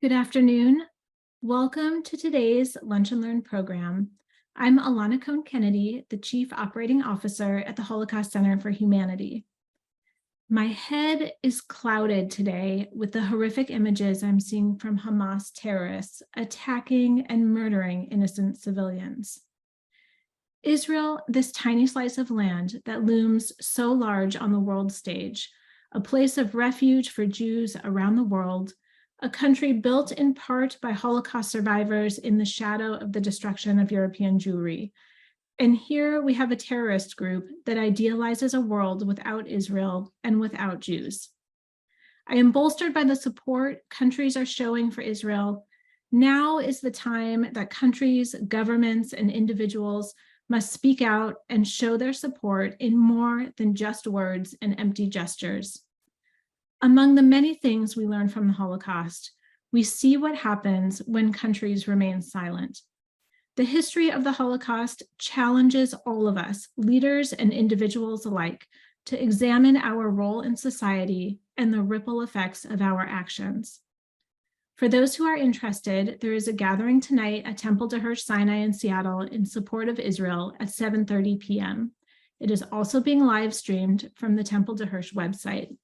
Good afternoon. Welcome to today's Lunch and Learn program. I'm Alana Cohn-Kennedy, the Chief Operating Officer at the Holocaust Center for Humanity. My head is clouded today with the horrific images I'm seeing from Hamas terrorists attacking and murdering innocent civilians. Israel, this tiny slice of land that looms so large on the world stage, a place of refuge for Jews around the world, a country built in part by Holocaust survivors in the shadow of the destruction of European Jewry. And here we have a terrorist group that idealizes a world without Israel and without Jews. I am bolstered by the support countries are showing for Israel. Now is the time that countries, governments, and individuals must speak out and show their support in more than just words and empty gestures. Among the many things we learn from the Holocaust, we see what happens when countries remain silent. The history of the Holocaust challenges all of us, leaders and individuals alike, to examine our role in society and the ripple effects of our actions. For those who are interested, there is a gathering tonight at Temple de Hirsch Sinai in Seattle in support of Israel at 7:30 p.m. It is also being live streamed from the Temple de Hirsch website.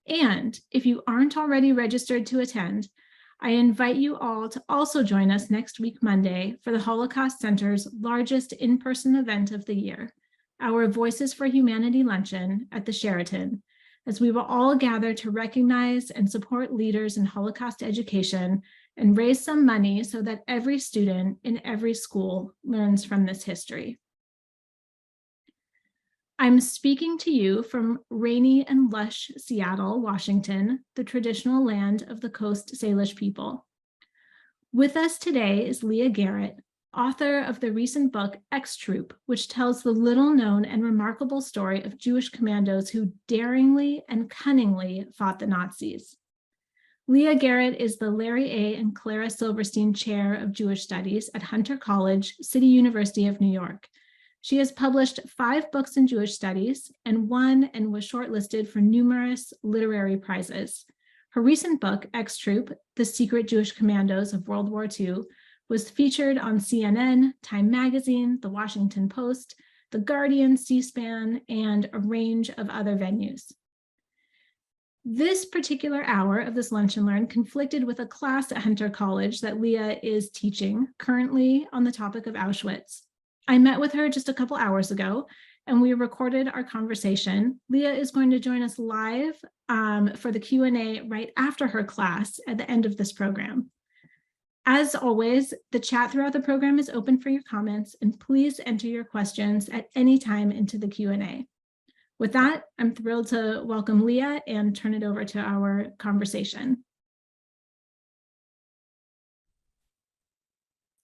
And if you aren't already registered to attend, I invite you all to also join us next week, Monday, for the Holocaust Center's largest in-person event of the year, our Voices for Humanity Luncheon at the Sheraton, as we will all gather to recognize and support leaders in Holocaust education and raise some money so that every student in every school learns from this history. I'm speaking to you from rainy and lush Seattle, Washington, the traditional land of the Coast Salish people. With us today is Leah Garrett, author of the recent book X-Troop, which tells the little-known and remarkable story of Jewish commandos who daringly and cunningly fought the Nazis. Leah Garrett is the Larry A. and Clara Silverstein Chair of Jewish Studies at Hunter College, City University of New York. She has published 5 books in Jewish studies and won and was shortlisted for numerous literary prizes. Her recent book, X-Troop, The Secret Jewish Commandos of World War II, was featured on CNN, Time Magazine, The Washington Post, The Guardian, C-SPAN, and a range of other venues. This particular hour of this Lunch and Learn conflicted with a class at Hunter College that Leah is teaching, currently on the topic of Auschwitz. I met with her just a couple hours ago, and we recorded our conversation. Leah is going to join us live for the Q&A right after her class at the end of this program. As always, the chat throughout the program is open for your comments, and please enter your questions at any time into the Q&A. With that, I'm thrilled to welcome Leah and turn it over to our conversation.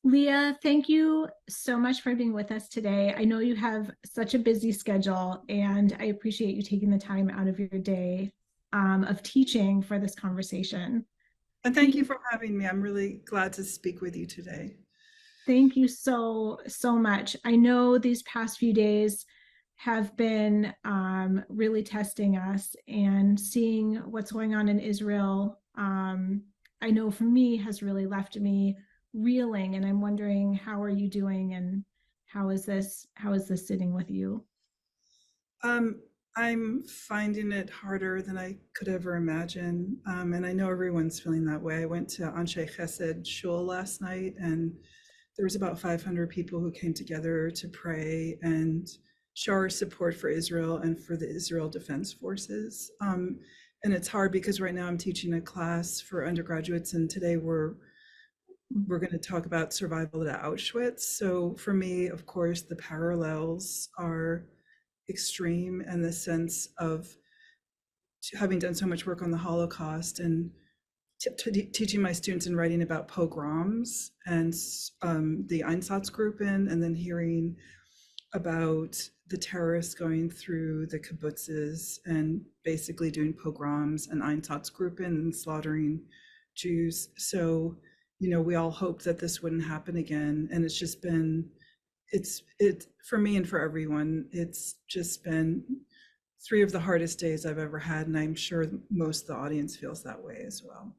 Leah, thank you so much for being with us today. I know you have such a busy schedule, and I appreciate you taking the time out of your day of teaching for this conversation. And thank you for having me. I'm really glad to speak with you today. Thank you so much. I know these past few days have been really testing us, and seeing what's going on in Israel, I know for me has really left me reeling, and I'm wondering, how are you doing, and how is this sitting with you? I'm finding it harder than I could ever imagine, and I know everyone's feeling that way. I went to Anshe Chesed Shul last night, and there was about 500 people who came together to pray and show our support for Israel and for the Israel Defense Forces. And it's hard because right now I'm teaching a class for undergraduates, and today we're going to talk about survival at Auschwitz. So for me, of course, the parallels are extreme, in the sense of having done so much work on the Holocaust and teaching my students and writing about pogroms and the Einsatzgruppen, and then hearing about the terrorists going through the kibbutzes and basically doing pogroms and Einsatzgruppen and slaughtering Jews. So, you know, we all hope that this wouldn't happen again. And it's just been, it for me and for everyone, it's just been 3 of the hardest days I've ever had. And I'm sure most of the audience feels that way as well.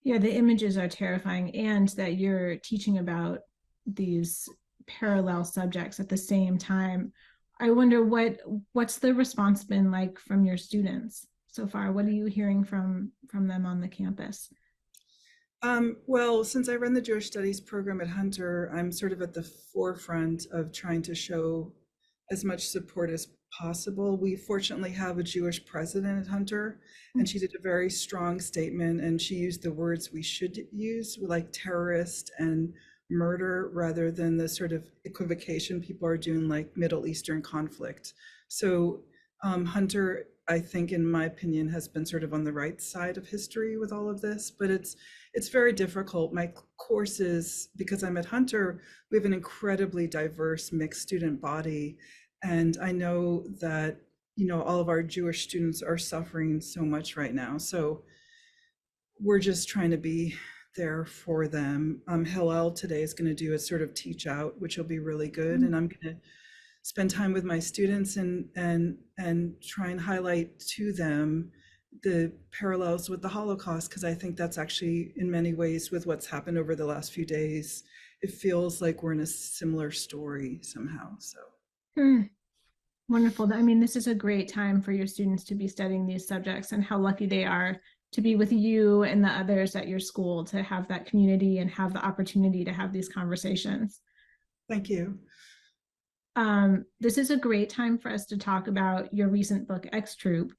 Yeah, the images are terrifying, and that you're teaching about these parallel subjects at the same time. I wonder what's the response been like from your students so far? What are you hearing from them on the campus? Well, since I run the Jewish Studies program at Hunter, I'm sort of at the forefront of trying to show as much support as possible. We fortunately have a Jewish president at Hunter, and she did a very strong statement, and she used the words we should use, like terrorist and murder, rather than the sort of equivocation people are doing, like Middle Eastern conflict. So Hunter, I think, in my opinion, has been sort of on the right side of history with all of this, but it's very difficult. My courses, because I'm at Hunter, we have an incredibly diverse mixed student body. And I know that, all of our Jewish students are suffering so much right now. So we're just trying to be there for them. Hillel today is going to do a sort of teach out, which will be really good. And I'm going to spend time with my students and try and highlight to them the parallels with the Holocaust, because I think that's actually in many ways with what's happened over the last few days. It feels like we're in a similar story somehow. So Wonderful. I mean, this is a great time for your students to be studying these subjects, and how lucky they are to be with you and the others at your school to have that community and have the opportunity to have these conversations. thank you. This is a great time for us to talk about your recent book, X Troop.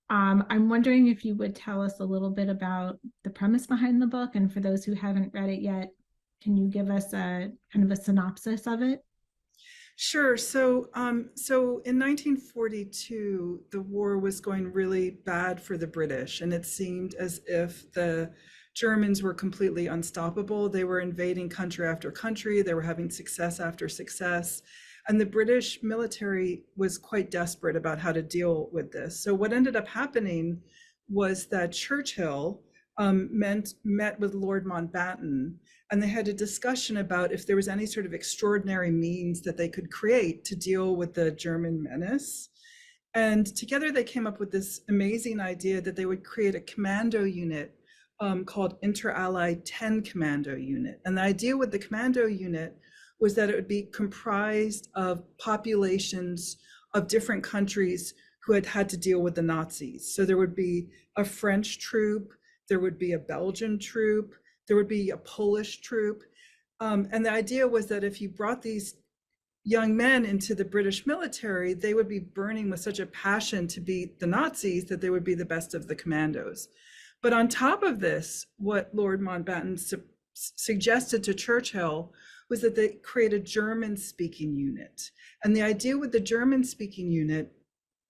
I'm wondering if you would tell us a little bit about the premise behind the book, and for those who haven't read it yet, can you give us a kind of a synopsis of it? Sure. So in 1942, the war was going really bad for the British, and it seemed as if the Germans were completely unstoppable. They were invading country after country. They were having success after success. And the British military was quite desperate about how to deal with this. So what ended up happening was that Churchill met with Lord Mountbatten, and they had a discussion about if there was any sort of extraordinary means that they could create to deal with the German menace. And together they came up with this amazing idea that they would create a commando unit called Inter-Allied 10 Commando Unit. And the idea with the commando unit was that it would be comprised of populations of different countries who had had to deal with the Nazis. So there would be a French troop, there would be a Belgian troop, there would be a Polish troop. And the idea was that if you brought these young men into the British military, they would be burning with such a passion to beat the Nazis that they would be the best of the commandos. But on top of this, what Lord Mountbatten suggested to Churchill was that they create a German-speaking unit. And the idea with the German-speaking unit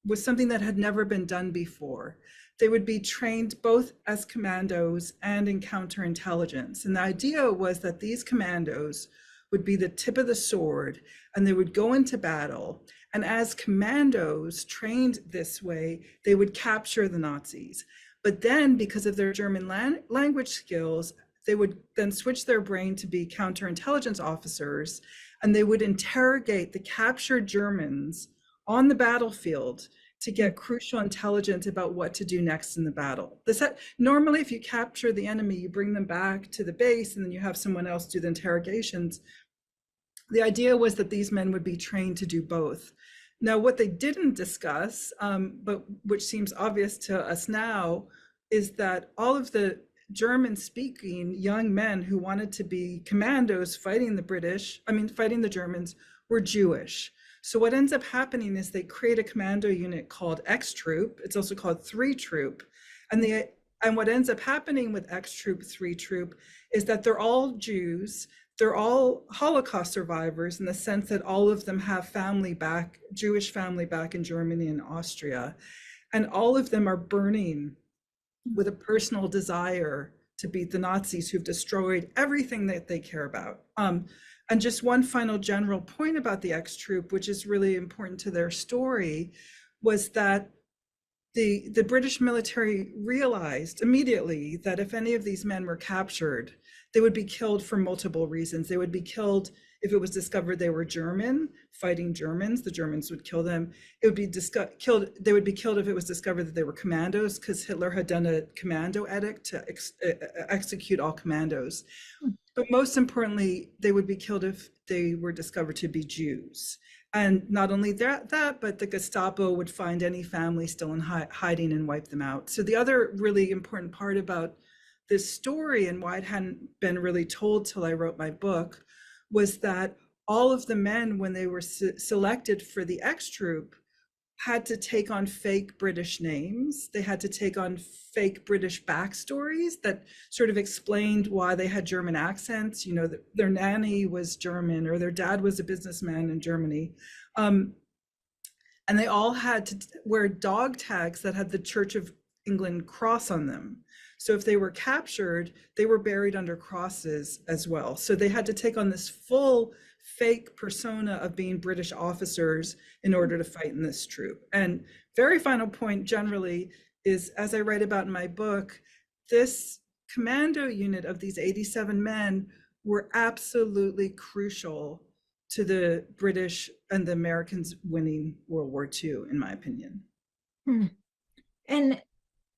was something that had never been done before. They would be trained both as commandos and in counterintelligence. And the idea was that these commandos would be the tip of the sword, and they would go into battle. And as commandos trained this way, they would capture the Nazis. But then, because of their German language skills, they would then switch their brain to be counterintelligence officers, and they would interrogate the captured Germans on the battlefield to get crucial intelligence about what to do next in the battle. Normally, if you capture the enemy, you bring them back to the base, and then you have someone else do the interrogations. The idea was that these men would be trained to do both. Now, what they didn't discuss, but which seems obvious to us now, is that all of the German-speaking young men who wanted to be commandos fighting the Germans, were Jewish. So what ends up happening is they create a commando unit called X Troop. It's also called 3 Troop. And what ends up happening with X Troop, 3 Troop, is that they're all Jews. They're all Holocaust survivors in the sense that all of them have Jewish family back in Germany and Austria. And all of them are burning with a personal desire to beat the Nazis, who've destroyed everything that they care about. And just one final general point about the X Troop, which is really important to their story, was that the British military realized immediately that if any of these men were captured, they would be killed for multiple reasons. They would be killed if it was discovered they were German, fighting Germans. The Germans would kill them. It would be killed. They would be killed if it was discovered that they were commandos, because Hitler had done a commando edict to execute all commandos. But most importantly, they would be killed if they were discovered to be Jews. And not only that, but the Gestapo would find any family still in hiding and wipe them out. So the other really important part about this story, and why it hadn't been really told till I wrote my book, was that all of the men, when they were selected for the X Troop, had to take on fake British names. They had to take on fake British backstories that sort of explained why they had German accents. You know, their nanny was German, or their dad was a businessman in Germany. And they all had to wear dog tags that had the Church of England cross on them. So if they were captured, they were buried under crosses as well. So they had to take on this full fake persona of being British officers in order to fight in this troop. And very final point generally is, as I write about in my book, this commando unit of these 87 men were absolutely crucial to the British and the Americans winning World War II, in my opinion. And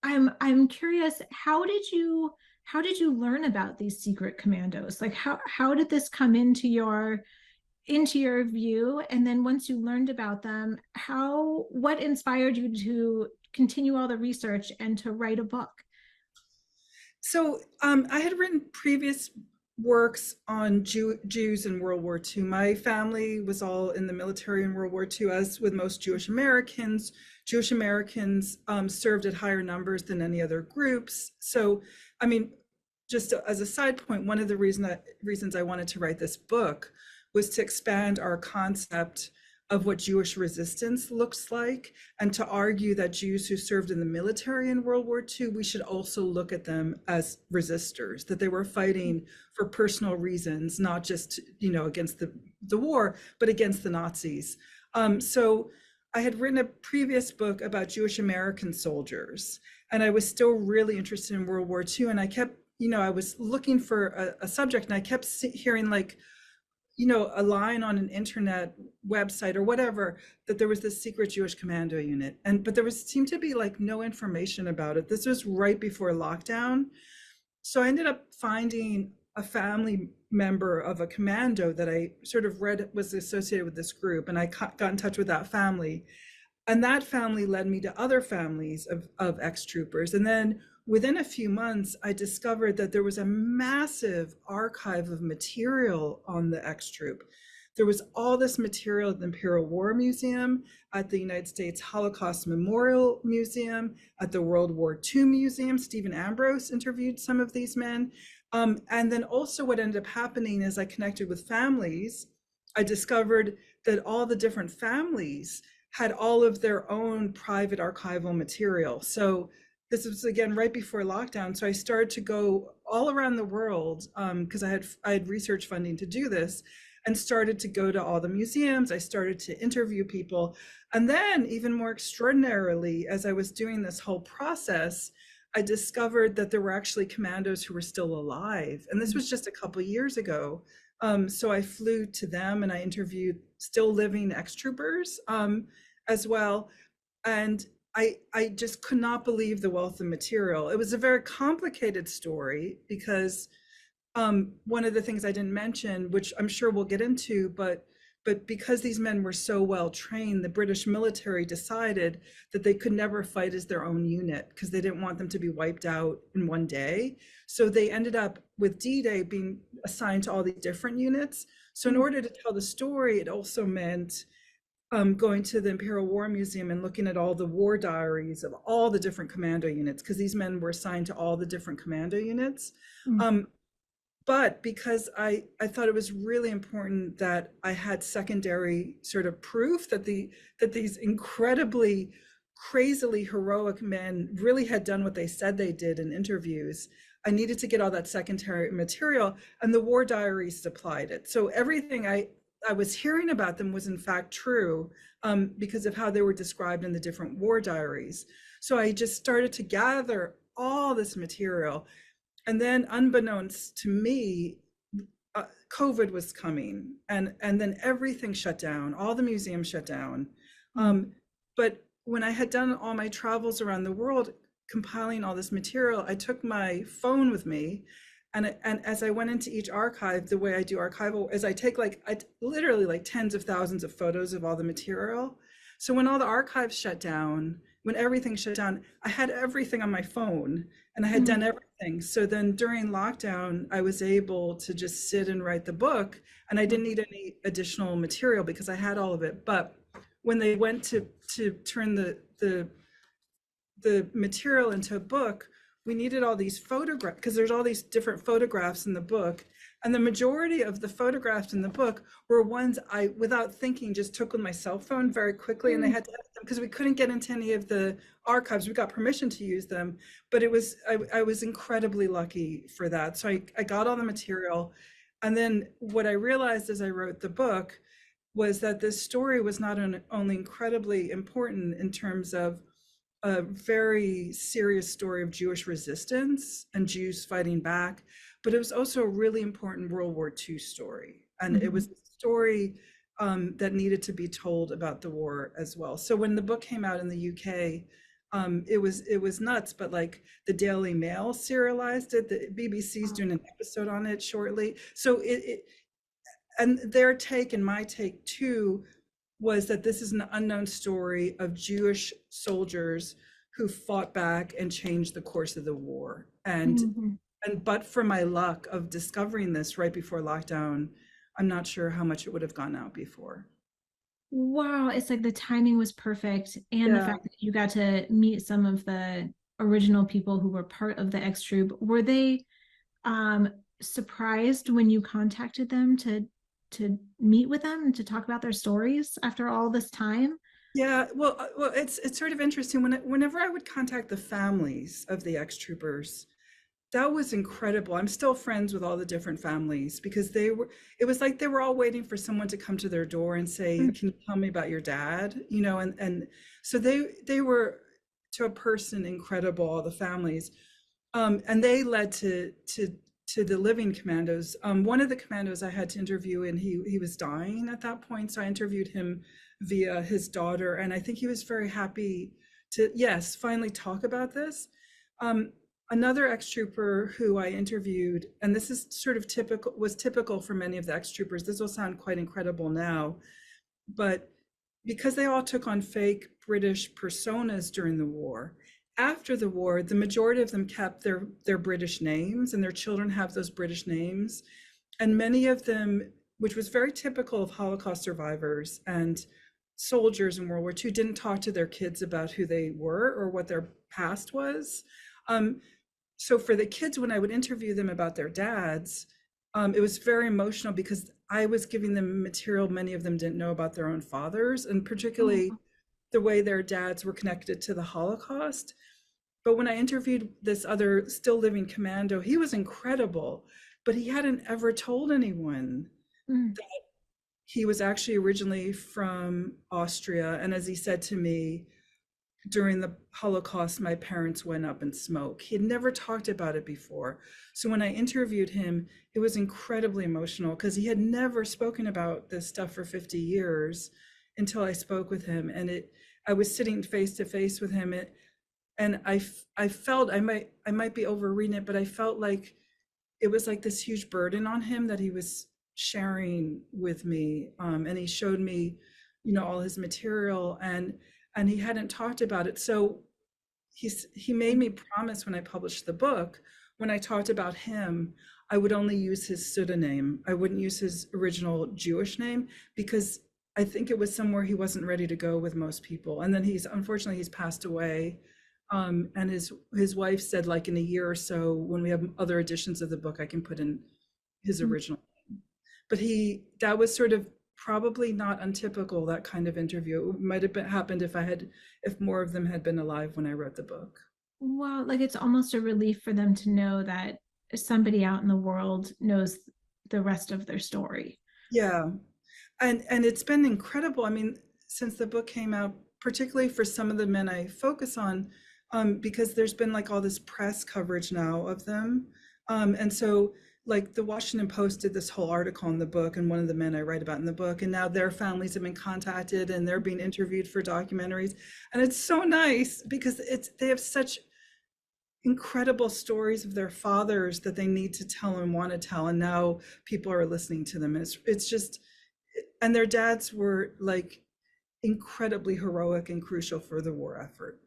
I'm curious, how did you learn about these secret commandos? Like how did this come into your view? And then once you learned about them, what inspired you to continue all the research and to write a book? So I had written previous works on Jews in World War II. My family was all in the military in World War II, as with most Jewish Americans. Jewish Americans served at higher numbers than any other groups. So, I mean, just as a side point, one of the reasons I wanted to write this book was to expand our concept of what Jewish resistance looks like, and to argue that Jews who served in the military in World War II, we should also look at them as resistors, that they were fighting for personal reasons, not just, you know, against the war, but against the Nazis. So I had written a previous book about Jewish American soldiers, and I was still really interested in World War II. And I kept, you know, I was looking for a subject, and I kept hearing, like, you know, a line on an internet website or whatever, that there was this secret Jewish commando unit. But there seemed to be like no information about it. This was right before lockdown. So I ended up finding a family member of a commando that I sort of read was associated with this group. And I got in touch with that family. And that family led me to other families of ex-troopers. And then within a few months, I discovered that there was a massive archive of material on the X-Troop. There was all this material at the Imperial War Museum, at the United States Holocaust Memorial Museum, at the World War II Museum. Stephen Ambrose interviewed some of these men. And then also what ended up happening is I connected with families. I discovered that all the different families had all of their own private archival material. So this was, again, right before lockdown. So I started to go all around the world, because I had research funding to do this, and started to go to all the museums. I started to interview people. And then, even more extraordinarily, as I was doing this whole process, I discovered that there were actually commandos who were still alive. And this was just a couple of years ago. So I flew to them and I interviewed still living ex-troopers as well. And I just could not believe the wealth of material. It was a very complicated story because one of the things I didn't mention, which I'm sure we'll get into, but because these men were so well trained, the British military decided that they could never fight as their own unit because they didn't want them to be wiped out in one day. So they ended up with D-Day being assigned to all these different units. So in order to tell the story, it also meant going to the Imperial War Museum and looking at all the war diaries of all the different commando units, because these men were assigned to all the different commando units. But because I thought it was really important that I had secondary sort of proof that these incredibly, crazily heroic men really had done what they said they did in interviews, I needed to get all that secondary material, and the war diaries supplied it. So everything I was hearing about them was in fact true because of how they were described in the different war diaries. So I just started to gather all this material. And then unbeknownst to me, COVID was coming, and then everything shut down. All the museums shut down. Mm. But when I had done all my travels around the world, compiling all this material, I took my phone with me, and as I went into each archive, the way I do archival is I take literally like tens of thousands of photos of all the material. So when all the archives shut down, when everything shut down, I had everything on my phone and I had done Mm. everything. So then during lockdown, I was able to just sit and write the book, and I didn't need any additional material because I had all of it. But when they went to turn the material into a book, we needed all these photographs because there's all these different photographs in the book. And the majority of the photographs in the book were ones I, without thinking, just took with my cell phone very quickly. And they Mm. had to edit them because we couldn't get into any of the archives. We got permission to use them, but I was incredibly lucky for that. So I got all the material. And then what I realized as I wrote the book was that this story was not only incredibly important in terms of a very serious story of Jewish resistance and Jews fighting back, but it was also a really important World War II story. And it was Mhm. a story that needed to be told about the war as well. So when the book came out in the UK, it was nuts, but like the Daily Mail serialized it, the BBC's Wow. doing an episode on it shortly. So and their take and my take too was that this is an unknown story of Jewish soldiers who fought back and changed the course of the war. Mhm. And but for my luck of discovering this right before lockdown, I'm not sure how much it would have gone out before. Wow, it's like the timing was perfect, and the Yeah. fact that you got to meet some of the original people who were part of the X Troop. Were they um surprised when you contacted them to meet with them and to talk about their stories after all this time? Yeah, well, it's sort of interesting whenever I would contact the families of the ex-troopers, that was incredible. I'm still friends with all the different families because it was like they were all waiting for someone to come to their door and say, Mm. "Can you tell me about your dad?" You know, and so they were to a person incredible, all the families. And they led to the living commandos. One of the commandos I had to interview, and he was dying at that point, so I interviewed him via his daughter, and I think he was very happy to, yes, finally talk about this. Um, Another ex-trooper who I interviewed, and this is sort of typical for many of the ex-troopers. This will sound quite incredible now, but because they all took on fake British personas during the war, after the war, the majority of them kept their British names, and their children have those British names. And many of them, which was very typical of Holocaust survivors and soldiers in World War II, didn't talk to their kids about who they were or what their past was. Um, so for the kids, when I would interview them about their dads, it was very emotional because I was giving them material many of them didn't know about their own fathers, and particularly Oh. the way their dads were connected to the Holocaust. But when I interviewed this other still living commando, he was incredible, but he hadn't ever told anyone Mm. that he was actually originally from Austria. And as he said to me, during the Holocaust, my parents went up in smoke. He had never talked about it before. So when I interviewed him, it was incredibly emotional because he had never spoken about this stuff for 50 years until I spoke with him. And I was sitting face to face with him. And I felt I might be overreading it, but I felt like it was like this huge burden on him that he was sharing with me. And he showed me, all his material, and he hadn't talked about it. So he made me promise when I published the book, when I talked about him, I would only use his pseudonym. I wouldn't use his original Jewish name because I think it was somewhere he wasn't ready to go with most people. And then unfortunately he's passed away. And his wife said, like, in a year or so, when we have other editions of the book, I can put in his Mm. original name. But that was sort of probably not untypical, that kind of interview. It might have happened if more of them had been alive when I wrote the book. Wow, like it's almost a relief for them to know that somebody out in the world knows the rest of their story. Yeah. And it's been incredible. I mean, since the book came out, particularly for some of the men I focus on, because there's been like all this press coverage now of them. And so like the Washington Post did this whole article in the book, and one of the men I write about in the book, and now their families have been contacted and they're being interviewed for documentaries. And it's so nice because they have such incredible stories of their fathers that they need to tell and want to tell, and now people are listening to them. It's just, and their dads were like incredibly heroic and crucial for the war effort.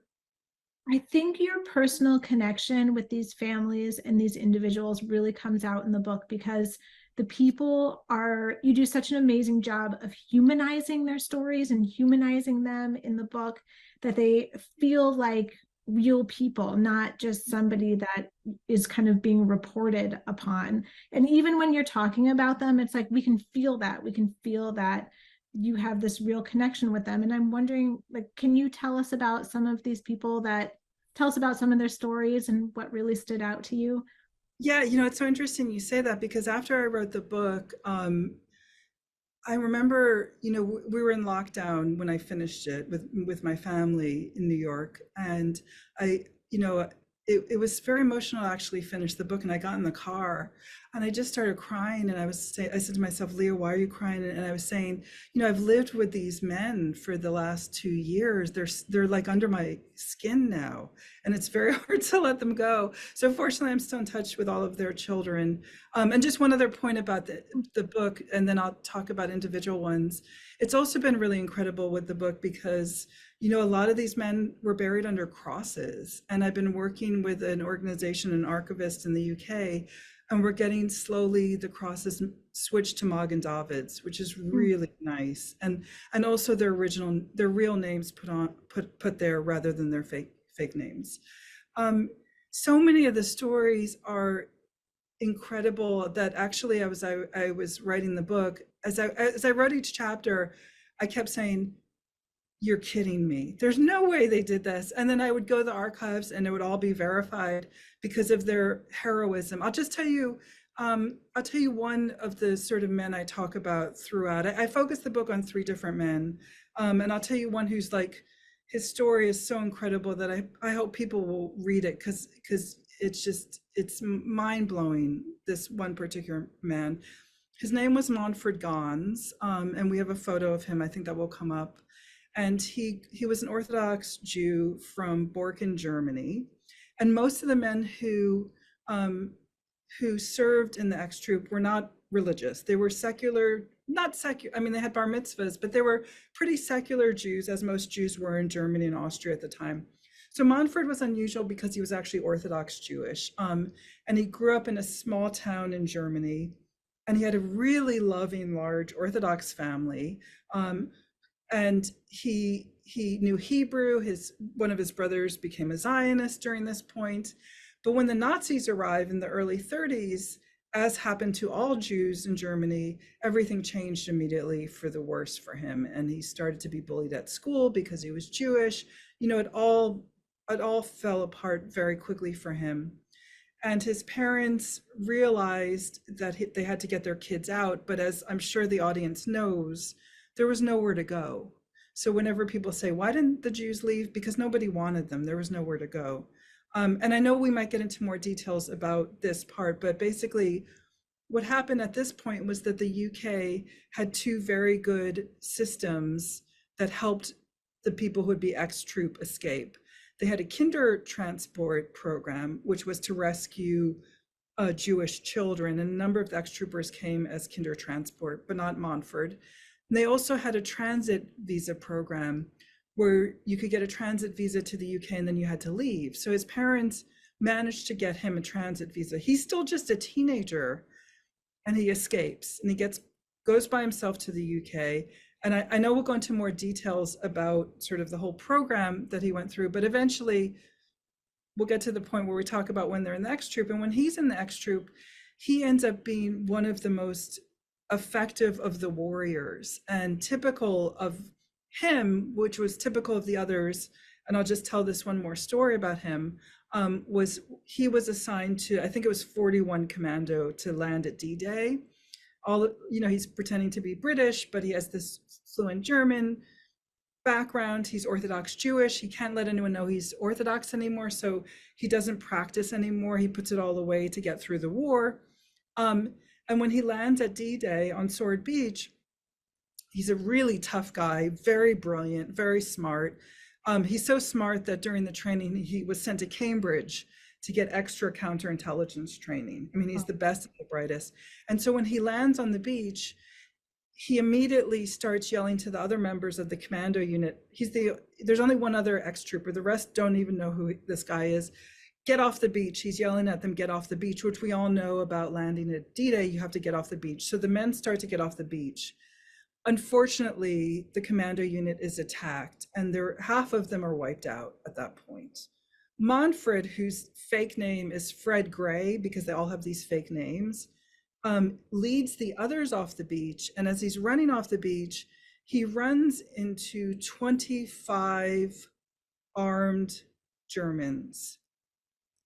I think your personal connection with these families and these individuals really comes out in the book, because the people you do such an amazing job of humanizing their stories and humanizing them in the book, that they feel like real people, not just somebody that is kind of being reported upon. And even when you're talking about them, it's like we can feel that you have this real connection with them. And I'm wondering, like, can you tell us about some of these people tell us about some of their stories and what really stood out to you? Yeah, it's so interesting you say that, because after I wrote the book, I remember, we were in lockdown when I finished it with my family in New York, and I, it was very emotional to actually finish the book. And I got in the car and I just started crying, and I said to myself, Leah, why are you crying? And I was saying, I've lived with these men for the last 2 years. They're like under my skin now, and it's very hard to let them go. So fortunately, I'm still in touch with all of their children. And just one other point about the book, and then I'll talk about individual ones. It's also been really incredible with the book because, a lot of these men were buried under crosses. And I've been working with an organization, an archivist in the UK, and we're getting slowly the crosses switched to Magen David's, which is really nice. And also their real names put there rather than their fake names. So many of the stories are incredible that actually I was writing the book, as I wrote each chapter, I kept saying, you're kidding me. There's no way they did this. And then I would go to the archives and it would all be verified because of their heroism. I'll tell you one of the sort of men I talk about throughout. I focus the book on 3 different men. And I'll tell you one who's like, his story is so incredible that I hope people will read it, because it's mind-blowing, this one particular man. His name was Montfort Gons, and we have a photo of him. I think that will come up. And he was an Orthodox Jew from Borken, Germany. And most of the men who served in the X Troop were not religious. They were secular, not secular. I mean, they had bar mitzvahs, but they were pretty secular Jews, as most Jews were in Germany and Austria at the time. So Montfort was unusual because he was actually Orthodox Jewish. And he grew up in a small town in Germany. And he had a really loving, large Orthodox family. And he knew Hebrew. One of his brothers became a Zionist during this point. But when the Nazis arrived in the early 30s, as happened to all Jews in Germany, everything changed immediately for the worse for him. And he started to be bullied at school because he was Jewish. It all fell apart very quickly for him. And his parents realized that they had to get their kids out. But as I'm sure the audience knows, there was nowhere to go. So whenever people say, why didn't the Jews leave? Because nobody wanted them. There was nowhere to go. And I know we might get into more details about this part, but basically what happened at this point was that the UK had 2 very good systems that helped the people who would be ex-troop escape. They had a kinder transport program, which was to rescue Jewish children. And a number of the ex-troopers came as kinder transport, but not Montfort. And they also had a transit visa program where you could get a transit visa to the UK and then you had to leave. So his parents managed to get him a transit visa. He's still just a teenager and he escapes and he goes by himself to the UK. And I know we'll go into more details about sort of the whole program that he went through, but eventually we'll get to the point where we talk about when they're in the X Troop. And when he's in the X Troop, he ends up being one of the most effective of the warriors, and typical of him, which was typical of the others. And I'll just tell this one more story about him, was he was assigned to, I think it was 41 Commando, to land at D-Day. He's pretending to be British, but he has this fluent German. background. He's Orthodox Jewish. He can't let anyone know he's Orthodox anymore, so he doesn't practice anymore. He puts it all away to get through the war. And when he lands at D-Day on Sword Beach, he's a really tough guy, very brilliant, very smart. He's so smart that during the training, he was sent to Cambridge to get extra counterintelligence training. I mean, he's the best and the brightest. And so when he lands on the beach, he immediately starts yelling to the other members of the commando unit. There's only one other ex-trooper. The rest don't even know who this guy is. Get off the beach. He's yelling at them, get off the beach, which we all know about landing at D-Day, you have to get off the beach. So the men start to get off the beach. Unfortunately, the commando unit is attacked, and half of them are wiped out at that point. Manfred, whose fake name is Fred Gray, because they all have these fake names, leads the others off the beach. And as he's running off the beach, he runs into 25 armed Germans.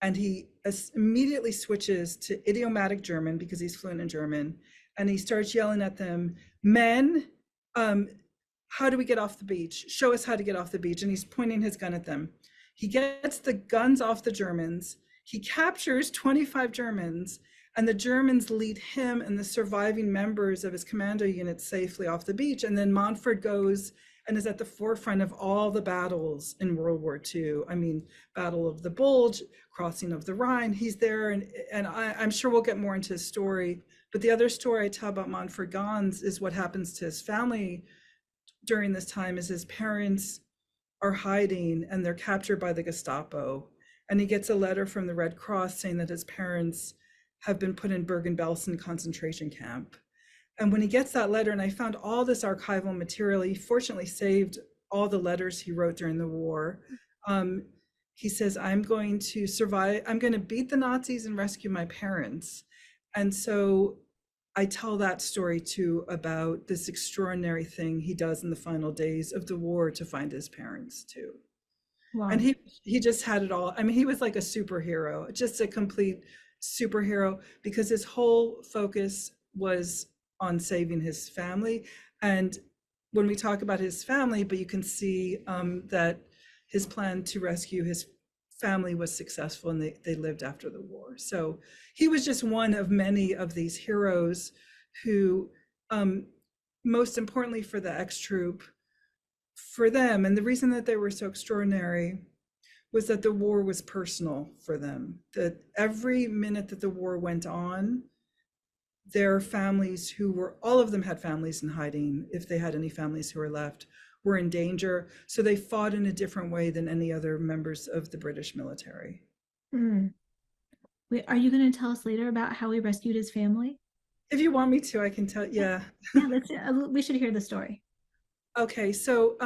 And he immediately switches to idiomatic German because he's fluent in German. And he starts yelling at them, men, how do we get off the beach? Show us how to get off the beach. And he's pointing his gun at them. He gets the guns off the Germans. He captures 25 Germans, and the Germans lead him and the surviving members of his commando unit safely off the beach. And then Manfred goes and is at the forefront of all the battles in World War II. I mean, Battle of the Bulge, crossing of the Rhine, he's there. And I'm sure we'll get more into his story. But the other story I tell about Manfred Gans is what happens to his family during this time is his parents are hiding and they're captured by the Gestapo. And he gets a letter from the Red Cross saying that his parents have been put in Bergen-Belsen concentration camp. And when he gets that letter, and I found all this archival material, he fortunately saved all the letters he wrote during the war. He says, I'm going to survive, I'm going to beat the Nazis and rescue my parents. And so I tell that story too, about this extraordinary thing he does in the final days of the war to find his parents too. Wow. And he just had it all. I mean, he was like a superhero, just a complete superhero, because his whole focus was on saving his family. And when we talk about his family, but you can see that his plan to rescue his family was successful, and they lived after the war. So he was just one of many of these heroes who, most importantly for the ex-troop, for them, and the reason that they were so extraordinary was that the war was personal for them, that every minute that the war went on, their families, who were, all of them had families in hiding, if they had any families who were left, were in danger. So they fought in a different way than any other members of the British military. Wait, are you going to tell us later about how he rescued his family? If you want me to, I can tell. Yeah. We should hear the story. Okay, so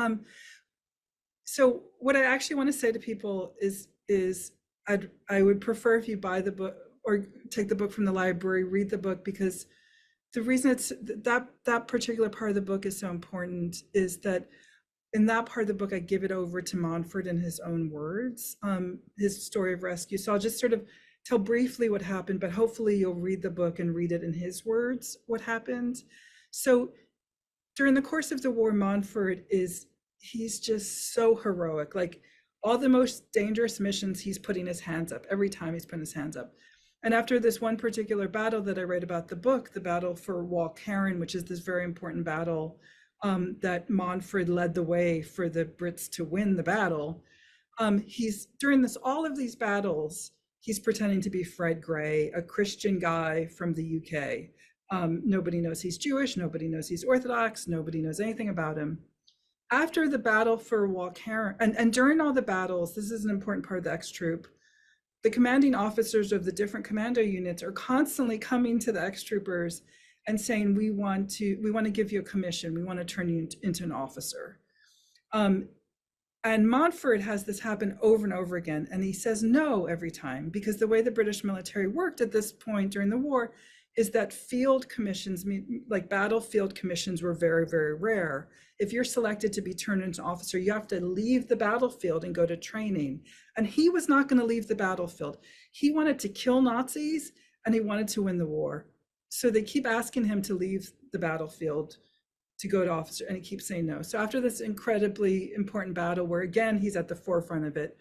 what I actually want to say to people is I would prefer if you buy the book or take the book from the library, read the book, because the reason it's that particular part of the book is so important is that in that part of the book, I give it over to Manfred in his own words, his story of rescue. So I'll just sort of tell briefly what happened, but hopefully you'll read the book and read it in his words, what happened. So during the course of the war, Manfred he's just so heroic. Like all the most dangerous missions, he's putting his hands up. Every time he's putting his hands up. And after this one particular battle that I write about the book, the battle for Walcheren, which is this very important battle that Manfred led the way for the Brits to win the battle. He's during all of these battles, he's pretending to be Fred Gray, a Christian guy from the UK. Nobody knows he's Jewish. Nobody knows he's Orthodox. Nobody knows anything about him. After the battle for Walcheren, and during all the battles, this is an important part of the ex-troop, the commanding officers of the different commando units are constantly coming to the ex-troopers and saying, we want to give you a commission. We want to turn you into an officer. And Manfred has this happen over and over again. And he says no every time, because the way the British military worked at this point during the war is that field commissions, like battlefield commissions, were very, very rare. If you're selected to be turned into an officer, you have to leave the battlefield and go to training. And he was not going to leave the battlefield. He wanted to kill Nazis and he wanted to win the war. So they keep asking him to leave the battlefield to go to officer, and he keeps saying no. So after this incredibly important battle, where again he's at the forefront of it,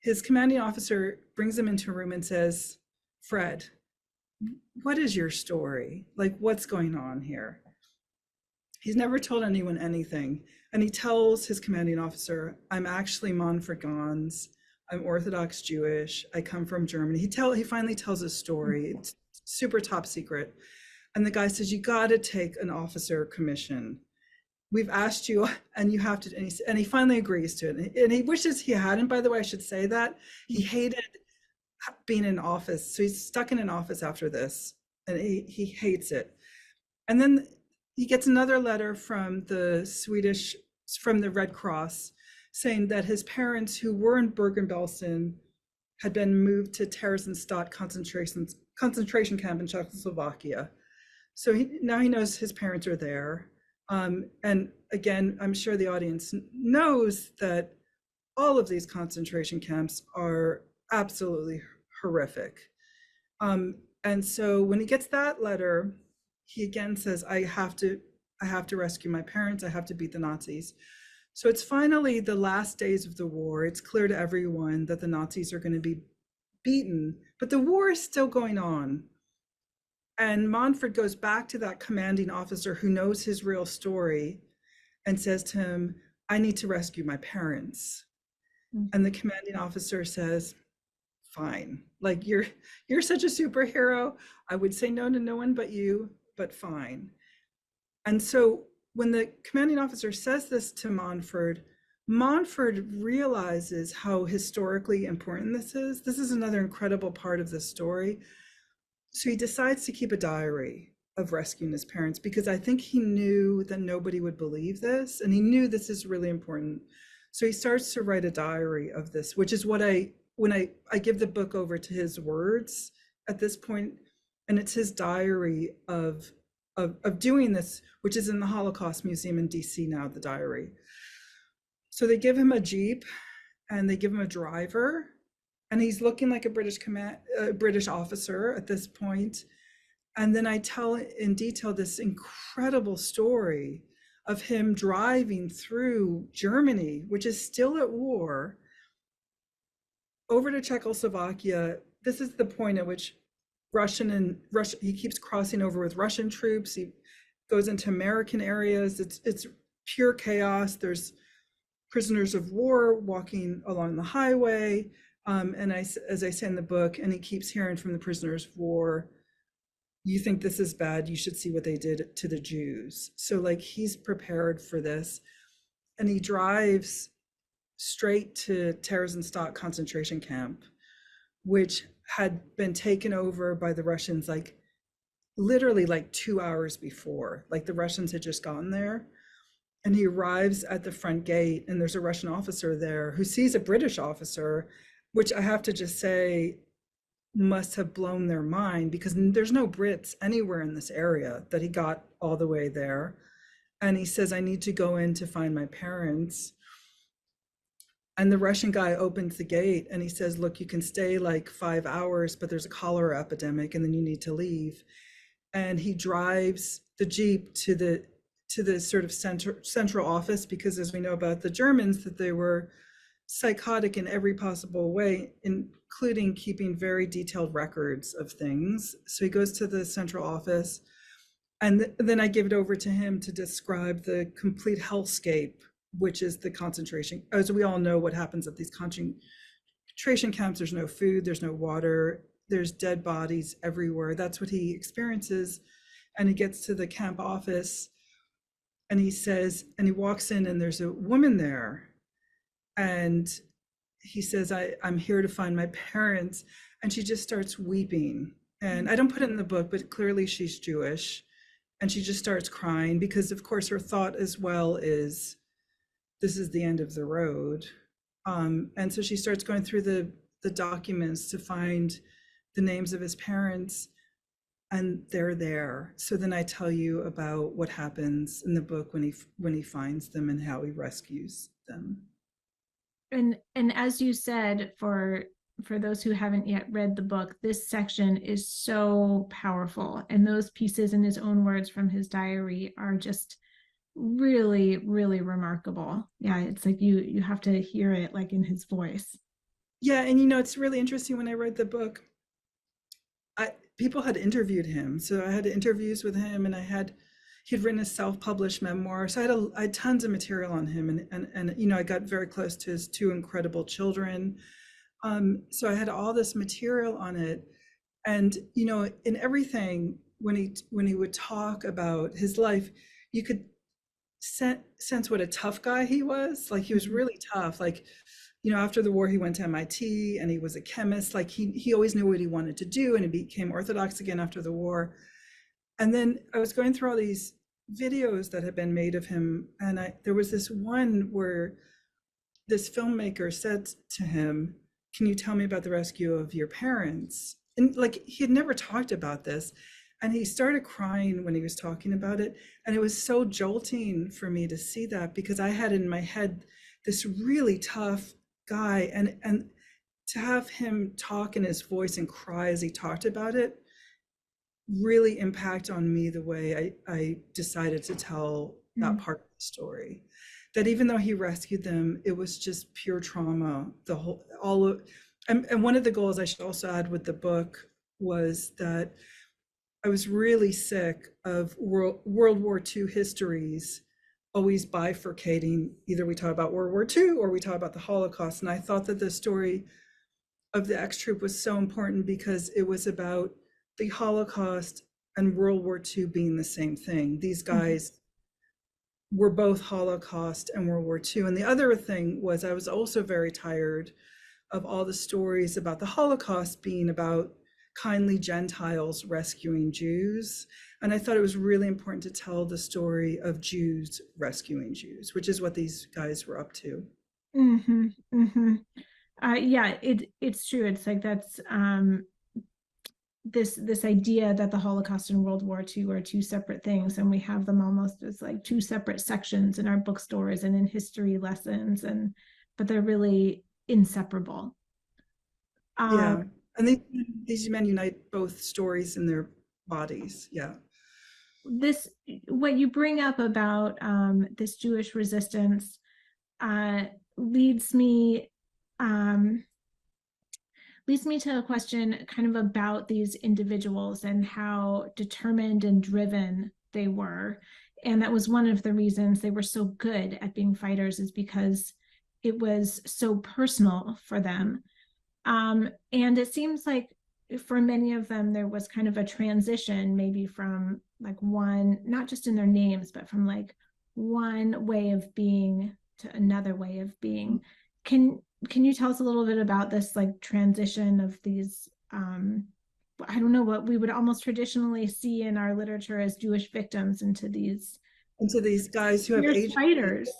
his commanding officer brings him into a room and says, Fred, what is your story? Like, what's going on here? He's never told anyone anything. And he tells his commanding officer, I'm actually Manfred Gans. I'm Orthodox Jewish. I come from Germany. He finally tells his story. It's super top secret. And the guy says, you got to take an officer commission. We've asked you, and you have to. And he finally agrees to it. And he wishes he hadn't, by the way, I should say that. He hated being in office. So he's stuck in an office after this, and he hates it. And then he gets another letter from the Red Cross, saying that his parents, who were in Bergen-Belsen, had been moved to Terezin concentration camp in Czechoslovakia. So now he knows his parents are there. And again, I'm sure the audience knows that all of these concentration camps are absolutely horrific. And so when he gets that letter, he again says, I have to rescue my parents. I have to beat the Nazis. So it's finally the last days of the war. It's clear to everyone that the Nazis are going to be beaten, but the war is still going on. And Manfred goes back to that commanding officer who knows his real story and says to him, I need to rescue my parents. Mm-hmm. And the commanding officer says, fine, like you're such a superhero. I would say no to no one but you, but fine. And so when the commanding officer says this to Manfred realizes how historically important this is. This is another incredible part of the story. So he decides to keep a diary of rescuing his parents, because I think he knew that nobody would believe this, and he knew this is really important. So he starts to write a diary of this, which is what when I give the book over to his words at this point, and it's his diary of doing this, which is in the Holocaust Museum in DC now, the diary. So they give him a Jeep and they give him a driver, and he's looking like a British officer at this point. And then I tell in detail this incredible story of him driving through Germany, which is still at war, over to Czechoslovakia. This is the point at which he keeps crossing over with Russian troops. He goes into American areas. It's pure chaos. There's prisoners of war walking along the highway. And as I say in the book, and he keeps hearing from the prisoners of war, you think this is bad, you should see what they did to the Jews. So like he's prepared for this, and he drives straight to Terezin concentration camp, which had been taken over by the Russians like literally like 2 hours before. Like the Russians had just gotten there. And he arrives at the front gate, and there's a Russian officer there who sees a British officer, which I have to just say must have blown their mind, because there's no Brits anywhere in this area that he got all the way there. And he says, I need to go in to find my parents. And the Russian guy opens the gate and he says, look, you can stay like 5 hours, but there's a cholera epidemic and then you need to leave. And he drives the Jeep to the sort of central office, because as we know about the Germans, that they were psychotic in every possible way, including keeping very detailed records of things. So he goes to the central office, and then I give it over to him to describe the complete hellscape, which is the concentration. As we all know what happens at these concentration camps, there's no food, there's no water, there's dead bodies everywhere. That's what he experiences. And he gets to the camp office, and he says, and he walks in, and there's a woman there. And he says, I'm here to find my parents. And she just starts weeping. And I don't put it in the book, but clearly she's Jewish. And she just starts crying, because of course her thought as well is, this is the end of the road. And so she starts going through the documents to find the names of his parents, and they're there. So then I tell you about what happens in the book when he finds them and how he rescues them. And as you said, for those who haven't yet read the book, this section is so powerful. And those pieces, in his own words from his diary, are just really, really remarkable. Yeah, it's like you have to hear it like in his voice. Yeah, and you know, it's really interesting. When I read the book, people had interviewed him, so I had interviews with him, and he'd written a self-published memoir, so I had tons of material on him, and you know, I got very close to his two incredible children. So I had all this material on it, and you know, in everything, when he would talk about his life, you could sense what a tough guy he was. Like he was Mhm. really tough. Like, you know, after the war, he went to MIT and he was a chemist. Like he always knew what he wanted to do, and he became Orthodox again after the war. And then I was going through all these videos that had been made of him, and there was this one where this filmmaker said to him, "Can you tell me about the rescue of your parents?" And like he had never talked about this. And he started crying when he was talking about it. And it was so jolting for me to see that, because I had in my head this really tough guy. And to have him talk in his voice and cry as he talked about it really impact on me the way I decided to tell that Mm. part of the story. That even though he rescued them, it was just pure trauma. The whole, all of, and one of the goals I should also add with the book was that I was really sick of World War II histories always bifurcating. Either we talk about World War II or we talk about the Holocaust. And I thought that the story of the X Troop was so important because it was about the Holocaust and World War II being the same thing. These Mhm. guys were both Holocaust and World War II. And the other thing was, I was also very tired of all the stories about the Holocaust being about kindly Gentiles rescuing Jews. And I thought it was really important to tell the story of Jews rescuing Jews, which is what these guys were up to. Hmm. Hmm. Yeah, it's true. It's like that's this idea that the Holocaust and World War II are two separate things, and we have them almost as like two separate sections in our bookstores and in history lessons, and but they're really inseparable. Um, Yeah. And these men unite both stories in their bodies. Yeah. this what you bring up about this Jewish resistance uh, leads me um, leads me to a question kind of about these individuals and how determined and driven they were. And that was one of the reasons they were so good at being fighters, is because it was so personal for them. And it seems like for many of them, there was kind of a transition, maybe from like one, not just in their names, but from like one way of being to another way of being. Can can you tell us a little bit about this like transition of these I don't know, what we would almost traditionally see in our literature as Jewish victims into these And to these guys who have fierce agency. fighters?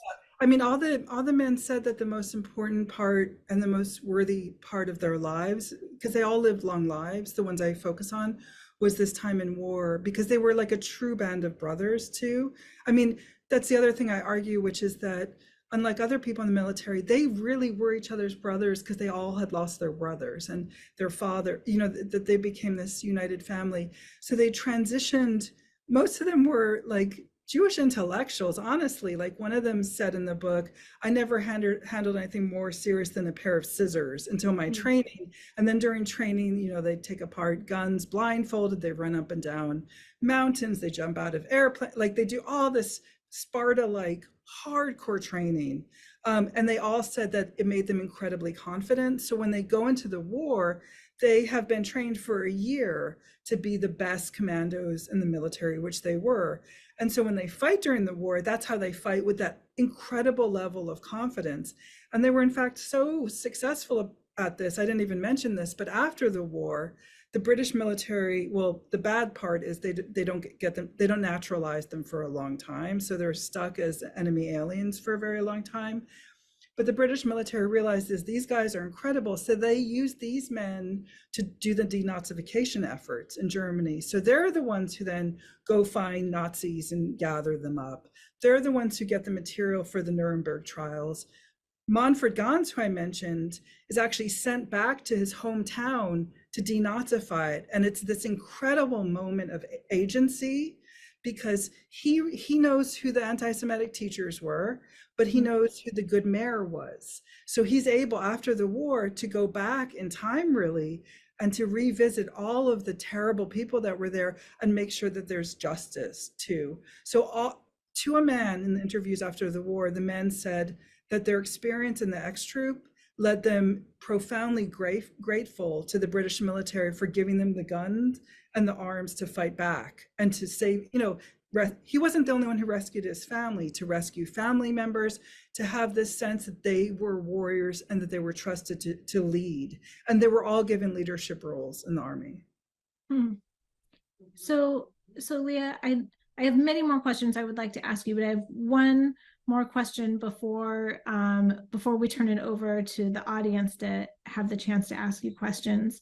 I mean, all the men said that the most important part and the most worthy part of their lives, because they all lived long lives, the ones I focus on, was this time in war, because they were like a true band of brothers too. I mean, that's the other thing I argue, which is that unlike other people in the military, they really were each other's brothers, because they all had lost their brothers and their father, you know, that they became this united family. So they transitioned. Most of them were like Jewish intellectuals, honestly. Like one of them said in the book, I never handled anything more serious than a pair of scissors until my Mm. training. And then during training, you know, they take apart guns blindfolded, they run up and down mountains, they jump out of airplanes, like they do all this Sparta like hardcore training. And they all said that it made them incredibly confident. So when they go into the war, they have been trained for a year to be the best commandos in the military, which they were. And so when they fight during the war, that's how they fight, with that incredible level of confidence. And they were, in fact, so successful at this. I didn't even mention this, but after the war, the British military, well, the bad part is they don't get them, they don't naturalize them for a long time. So they're stuck as enemy aliens for a very long time. But the British military realizes these guys are incredible. So they use these men to do the denazification efforts in Germany. So they're the ones who then go find Nazis and gather them up. They're the ones who get the material for the Nuremberg trials. Manfred Ganz, who I mentioned, is actually sent back to his hometown to denazify it. And it's this incredible moment of agency, because he knows who the anti-Semitic teachers were, but he knows who the good mayor was. So he's able, after the war, to go back in time, really, and to revisit all of the terrible people that were there and make sure that there's justice too. So to a man in the interviews after the war, the men said that their experience in the X Troop led them profoundly grateful to the British military for giving them the guns and the arms to fight back and to save, he wasn't the only one who rescued his family, to rescue family members, to have this sense that they were warriors and that they were trusted to lead. And they were all given leadership roles in the army. So Leah, I have many more questions I would like to ask you, but I have one more question before we turn it over to the audience to have the chance to ask you questions.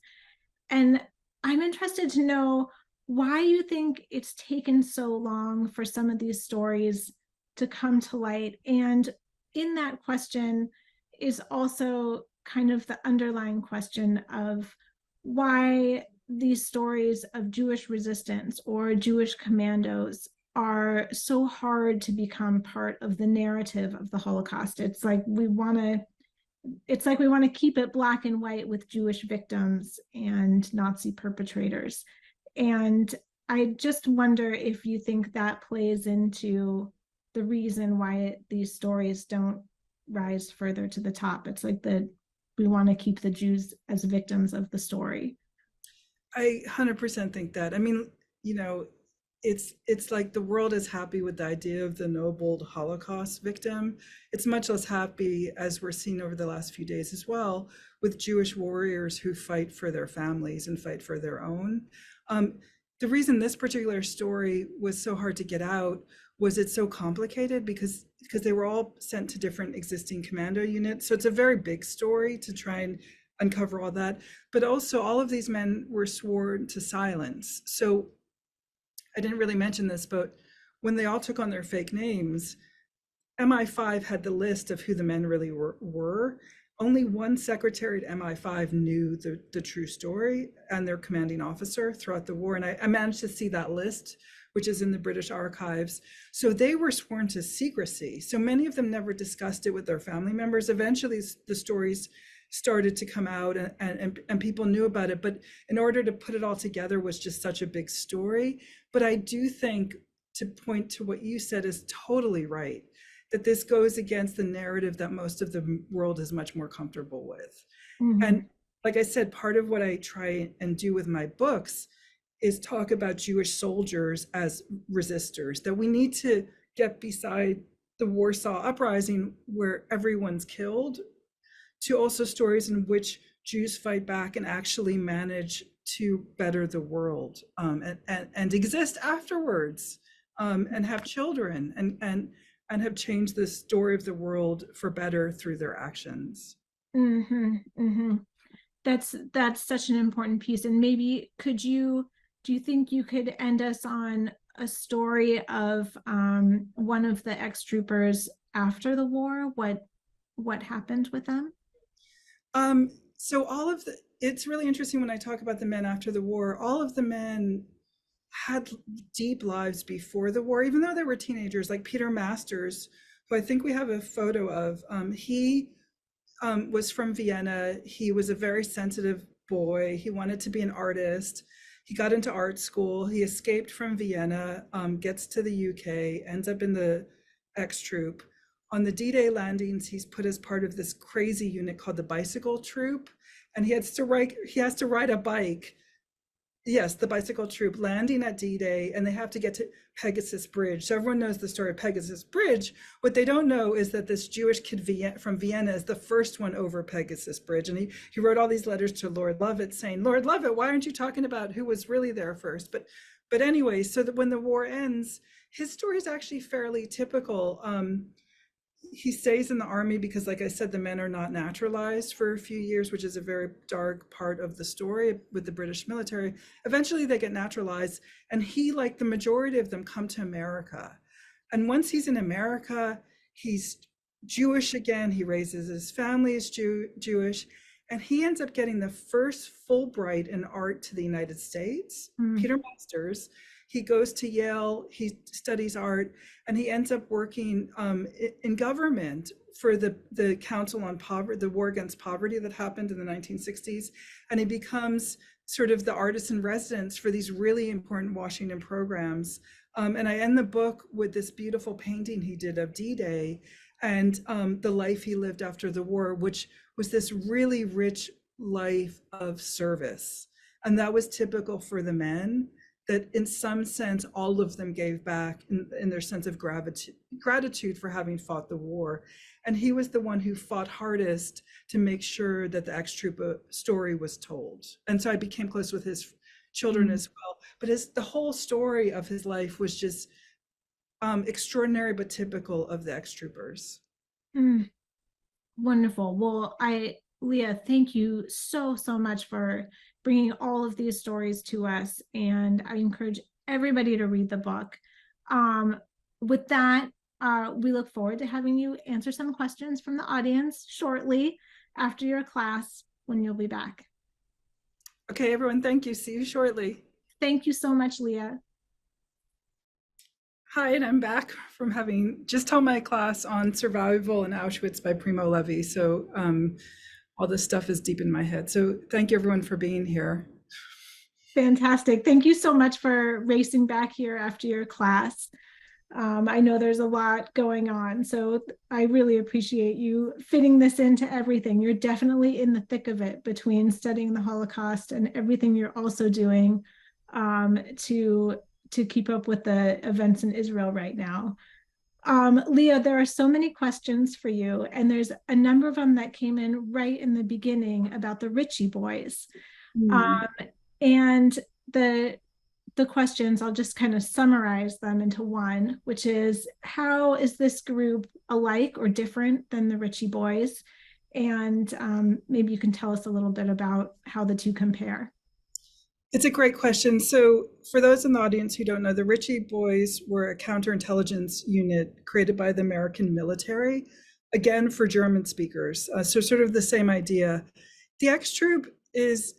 And I'm interested to know why you think it's taken so long for some of these stories to come to light. And in that question is also kind of the underlying question of why these stories of Jewish resistance or Jewish commandos are so hard to become part of the narrative of the Holocaust. It's like we want to keep it black and white with Jewish victims and Nazi perpetrators. And I just wonder if you think that plays into the reason why these stories don't rise further to the top. It's like we want to keep the Jews as victims of the story. I 100% think that. I mean, it's like the world is happy with the idea of the ennobled Holocaust victim. It's much less happy, as we're seeing over the last few days as well, with Jewish warriors who fight for their families and fight for their own. The reason this particular story was so hard to get out was it's so complicated because they were all sent to different existing commando units. So it's a very big story to try and uncover all that. But also all of these men were sworn to silence. So I didn't really mention this, but when they all took on their fake names, MI5 had the list of who the men really were. Only one secretary at MI5 knew the true story, and their commanding officer throughout the war. And I managed to see that list, which is in the British archives. So they were sworn to secrecy. So many of them never discussed it with their family members. Eventually, the stories started to come out and people knew about it. But in order to put it all together was just such a big story. But I do think, to point to what you said, is totally right, that this goes against the narrative that most of the world is much more comfortable with. Mm-hmm. And like I said, part of what I try and do with my books is talk about Jewish soldiers as resistors, that we need to get beside the Warsaw Uprising where everyone's killed, to also stories in which Jews fight back and actually manage to better the world, and exist afterwards, and have children and have changed the story of the world for better through their actions. Mm-hmm, mm-hmm. That's such an important piece. And maybe do you think you could end us on a story of one of the ex-troopers after the war? What happened with them? So it's really interesting when I talk about the men after the war. All of the men had deep lives before the war, even though they were teenagers, like Peter Masters, who I think we have a photo of. He was from Vienna. He was a very sensitive boy. He wanted to be an artist. He got into art school. He escaped from Vienna, gets to the UK, ends up in the X Troop. On the D-Day landings, he's put as part of this crazy unit called the Bicycle Troop, and he has to ride a bike. Yes, the Bicycle Troop, landing at D-Day, and they have to get to Pegasus Bridge. So everyone knows the story of Pegasus Bridge. What they don't know is that this Jewish kid from Vienna is the first one over Pegasus Bridge. And he wrote all these letters to Lord Lovett saying, Lord Lovett, why aren't you talking about who was really there first? But anyway, so that when the war ends, his story is actually fairly typical. He stays in the army because, like I said, the men are not naturalized for a few years, which is a very dark part of the story with the British military. Eventually they get naturalized, and he, like the majority of them, come to America. And once he's in America, he's Jewish again. He raises his family as Jewish, and he ends up getting the first Fulbright in art to the United States. Peter Masters. He goes to Yale, he studies art, and he ends up working in government for the Council on Poverty, the war against poverty that happened in the 1960s. And he becomes sort of the artist in residence for these really important Washington programs. And I end the book with this beautiful painting he did of D-Day and the life he lived after the war, which was this really rich life of service. And that was typical for the men, that in some sense, all of them gave back in their sense of gratitude for having fought the war. And he was the one who fought hardest to make sure that the ex-troop story was told. And so I became close with his children as well. But the whole story of his life was just extraordinary, but typical of the ex-troopers. Wonderful. Well, Leah, thank you so much for bringing all of these stories to us. And I encourage everybody to read the book. With that, we look forward to having you answer some questions from the audience shortly after your class when you'll be back. Okay, everyone, thank you. See you shortly. Thank you so much, Leah. Hi, and I'm back from having just held my class on survival in Auschwitz by Primo Levi. So all this stuff is deep in my head. So thank you everyone for being here. Fantastic. Thank you so much for racing back here after your class. I know there's a lot going on, so I really appreciate you fitting this into everything. You're definitely in the thick of it between studying the Holocaust and everything you're also doing to keep up with the events in Israel right now. Leah, there are so many questions for you, and there's a number of them that came in right in the beginning about the Ritchie boys. And the questions, I'll just kind of summarize them into one, which is, how is this group alike or different than the Ritchie boys? And maybe you can tell us a little bit about how the two compare. It's a great question. So for those in the audience who don't know, the Ritchie boys were a counterintelligence unit created by the American military, again, for German speakers. So sort of the same idea. The X-Troop is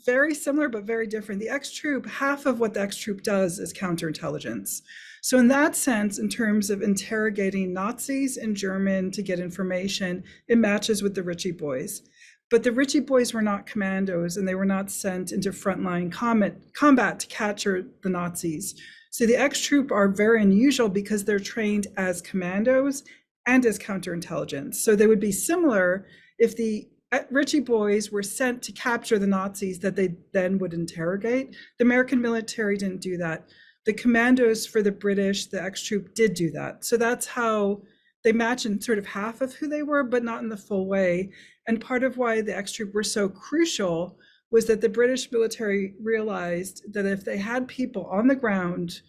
very similar, but very different. The X-Troop, half of what the X-Troop does is counterintelligence. So in that sense, in terms of interrogating Nazis in German to get information, it matches with the Ritchie boys. But the Ritchie boys were not commandos, and they were not sent into frontline combat to capture the Nazis. So the X-Troop are very unusual because they're trained as commandos and as counterintelligence. So they would be similar if the Ritchie boys were sent to capture the Nazis that they then would interrogate. The American military didn't do that. The commandos for the British, the X-Troop, did do that. So that's how they match in sort of half of who they were, but not in the full way. And part of why the X-Troop were so crucial was that the British military realized that if they had people on the ground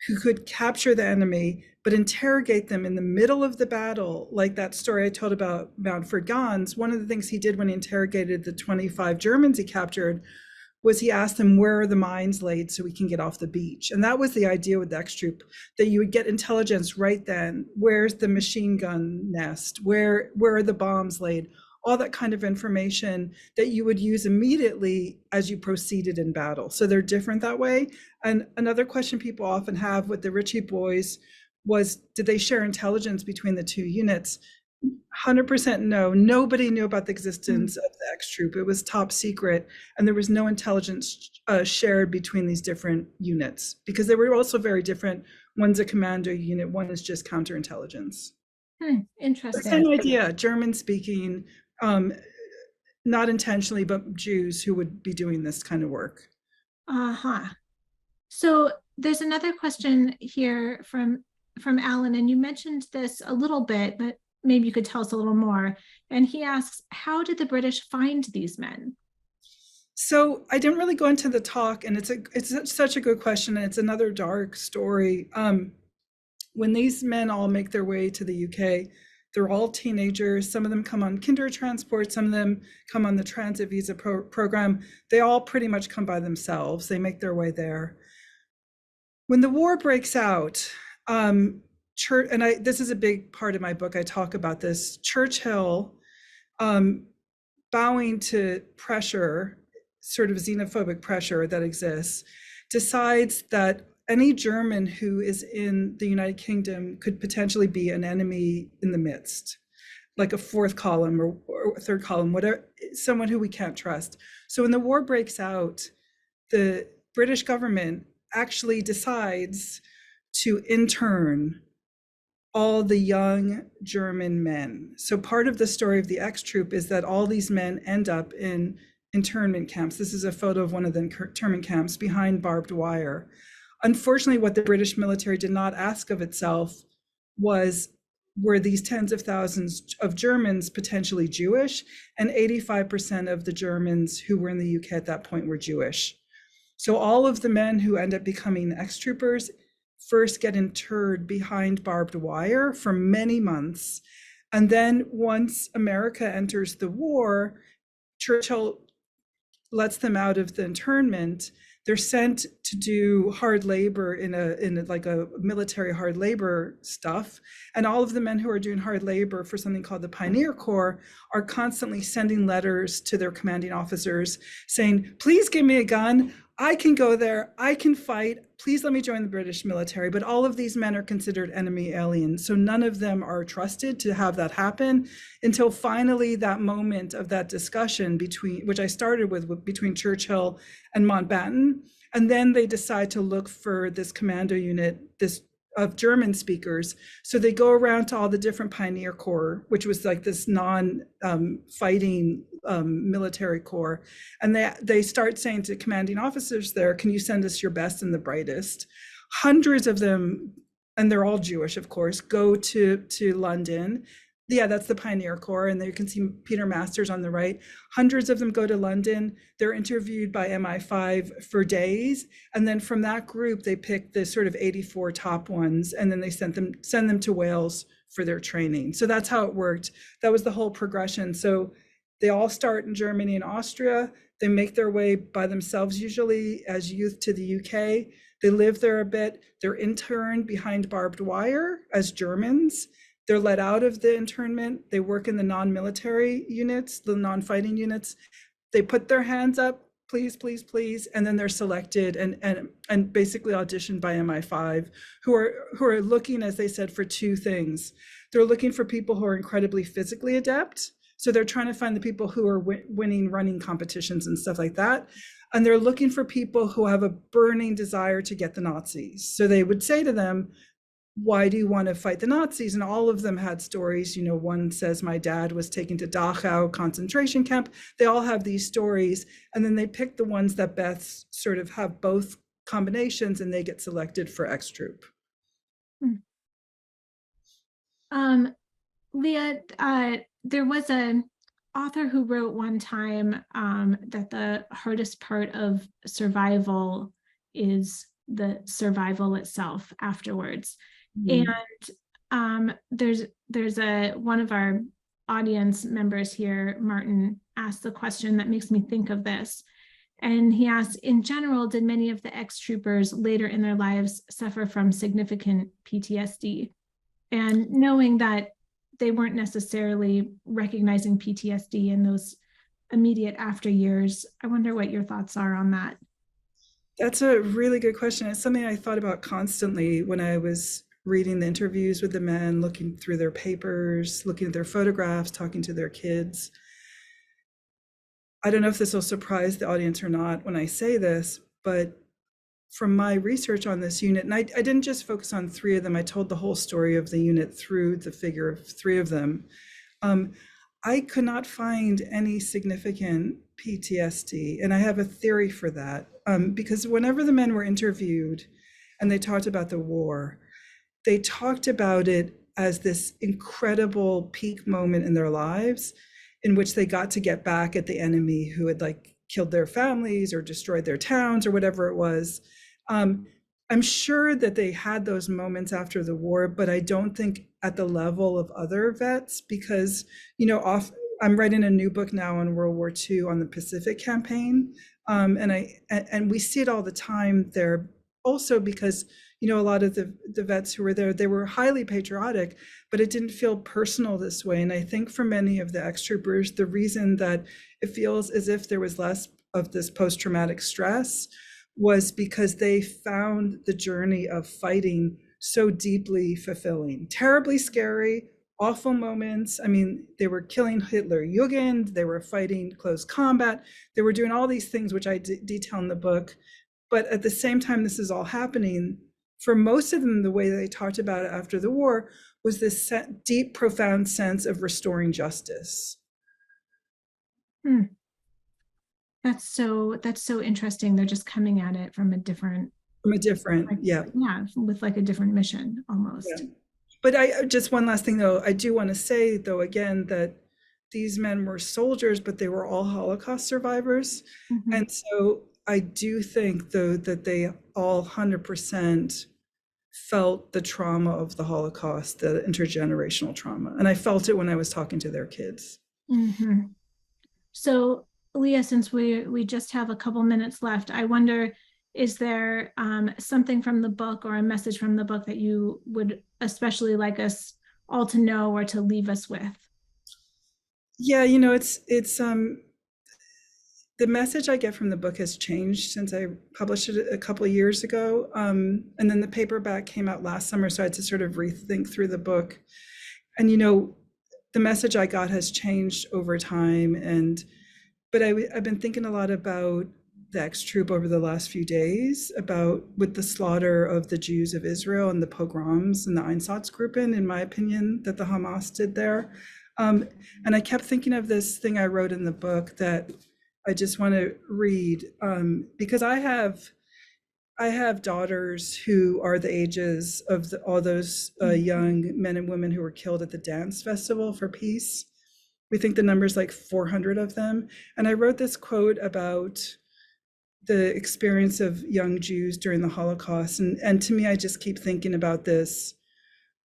who could capture the enemy, but interrogate them in the middle of the battle, like that story I told about Mountford Gons, one of the things he did when he interrogated the 25 Germans he captured was he asked them, where are the mines laid so we can get off the beach? And that was the idea with the X-Troop, that you would get intelligence right then. Where's the machine gun nest? Where are the bombs laid? All that kind of information that you would use immediately as you proceeded in battle. So they're different that way. And another question people often have with the Ritchie boys was, did they share intelligence between the two units? 100% no. Nobody knew about the existence of the X-Troop. It was top secret, and there was no intelligence shared between these different units because they were also very different. One's a commando unit, one is just counterintelligence. Interesting. Same idea, German speaking, not intentionally, but Jews who would be doing this kind of work. So there's another question here from Alan, and you mentioned this a little bit, but maybe you could tell us a little more. And he asks, how did the British find these men? So I didn't really go into the talk, and it's such a good question, and it's another dark story. When these men all make their way to the UK, they're all teenagers. Some of them come on kinder transport, some of them come on the transit visa program. They all pretty much come by themselves. They make their way there. When the war breaks out, this is a big part of my book, I talk about this. Churchill, bowing to pressure, sort of xenophobic pressure that exists, decides that any German who is in the United Kingdom could potentially be an enemy in the midst, like a fourth column or third column, whatever, someone who we can't trust. So when the war breaks out, the British government actually decides to intern all the young German men. So part of the story of the X Troop is that all these men end up in internment camps. This is a photo of one of the internment camps behind barbed wire. Unfortunately, what the British military did not ask of itself was, were these tens of thousands of Germans potentially Jewish? And 85% of the Germans who were in the UK at that point were Jewish. So all of the men who end up becoming X-troopers first get interred behind barbed wire for many months. And then once America enters the war, Churchill lets them out of the internment. They're sent to do hard labor in a military hard labor stuff. And all of the men who are doing hard labor for something called the Pioneer Corps are constantly sending letters to their commanding officers saying, please give me a gun. I can go there, I can fight, please let me join the British military. But all of these men are considered enemy aliens. So none of them are trusted to have that happen until finally that moment of that discussion between, which I started with between Churchill and Mountbatten. And then they decide to look for this commando unit, of German speakers. So they go around to all the different Pioneer Corps, which was like this non-fighting military corps. And they start saying to commanding officers there, can you send us your best and the brightest? Hundreds of them, and they're all Jewish, of course, go to London. Yeah, that's the Pioneer Corps. And there you can see Peter Masters on the right. Hundreds of them go to London. They're interviewed by MI5 for days. And then from that group, they pick the sort of 84 top ones. And then they send them to Wales for their training. So that's how it worked. That was the whole progression. So they all start in Germany and Austria. They make their way by themselves, usually as youth, to the UK. They live there a bit. They're interned behind barbed wire as Germans. They're let out of the internment. They work in the non-military units, the non-fighting units. They put their hands up, please, please, please, and then they're selected and basically auditioned by MI5, who are looking, as they said, for two things. They're looking for people who are incredibly physically adept. So they're trying to find the people who are winning running competitions and stuff like that. And they're looking for people who have a burning desire to get the Nazis. So they would say to them, why do you want to fight the Nazis? And all of them had stories. One says, my dad was taken to Dachau concentration camp. They all have these stories. And then they pick the ones that best sort of have both combinations, and they get selected for X Troop. Leah, there was an author who wrote one time that the hardest part of survival is the survival itself afterwards. And there's one of our audience members here, Martin, asked the question that makes me think of this. And he asked, in general, did many of the ex-troopers later in their lives suffer from significant PTSD? And knowing that they weren't necessarily recognizing PTSD in those immediate after years, I wonder what your thoughts are on that. That's a really good question. It's something I thought about constantly when I was reading the interviews with the men, looking through their papers, looking at their photographs, talking to their kids. I don't know if this will surprise the audience or not when I say this, but from my research on this unit, and I didn't just focus on three of them, I told the whole story of the unit through the figure of three of them. I could not find any significant PTSD, and I have a theory for that, because whenever the men were interviewed and they talked about the war, they talked about it as this incredible peak moment in their lives in which they got to get back at the enemy who had killed their families or destroyed their towns or whatever it was. I'm sure that they had those moments after the war, but I don't think at the level of other vets, because, I'm writing a new book now on World War II on the Pacific campaign. And we see it all the time there also because, a lot of the vets who were there, they were highly patriotic, but it didn't feel personal this way. And I think for many of the ex-troopers, the reason that it feels as if there was less of this post-traumatic stress was because they found the journey of fighting so deeply fulfilling, terribly scary, awful moments. I mean, they were killing Hitler Jugend, they were fighting close combat, they were doing all these things, which I detail in the book. But at the same time, this is all happening. For most of them, the way they talked about it after the war was this deep, profound sense of restoring justice. Hmm. That's so interesting. They're just coming at it from a different, From a different, like, yeah. yeah, with like a different mission almost. Yeah. But I just one last thing though, I do want to say though again that these men were soldiers, but they were all Holocaust survivors. Mm-hmm. And so I do think though that they all 100% felt the trauma of the Holocaust, the intergenerational trauma. And I felt it when I was talking to their kids. Mm-hmm. So, Leah, since we just have a couple minutes left, I wonder, is there something from the book or a message from the book that you would especially like us all to know or to leave us with? Yeah, it's the message I get from the book has changed since I published it a couple of years ago. And then the paperback came out last summer, so I had to sort of rethink through the book. And the message I got has changed over time. But I've been thinking a lot about the ex-troop over the last few days, about with the slaughter of the Jews of Israel and the pogroms and the Einsatzgruppen, in my opinion, that the Hamas did there. And I kept thinking of this thing I wrote in the book that I just want to read, because I have daughters who are the ages of all those young men and women who were killed at the dance festival for peace. We think the number's like 400 of them. And I wrote this quote about the experience of young Jews during the Holocaust. And to me, I just keep thinking about this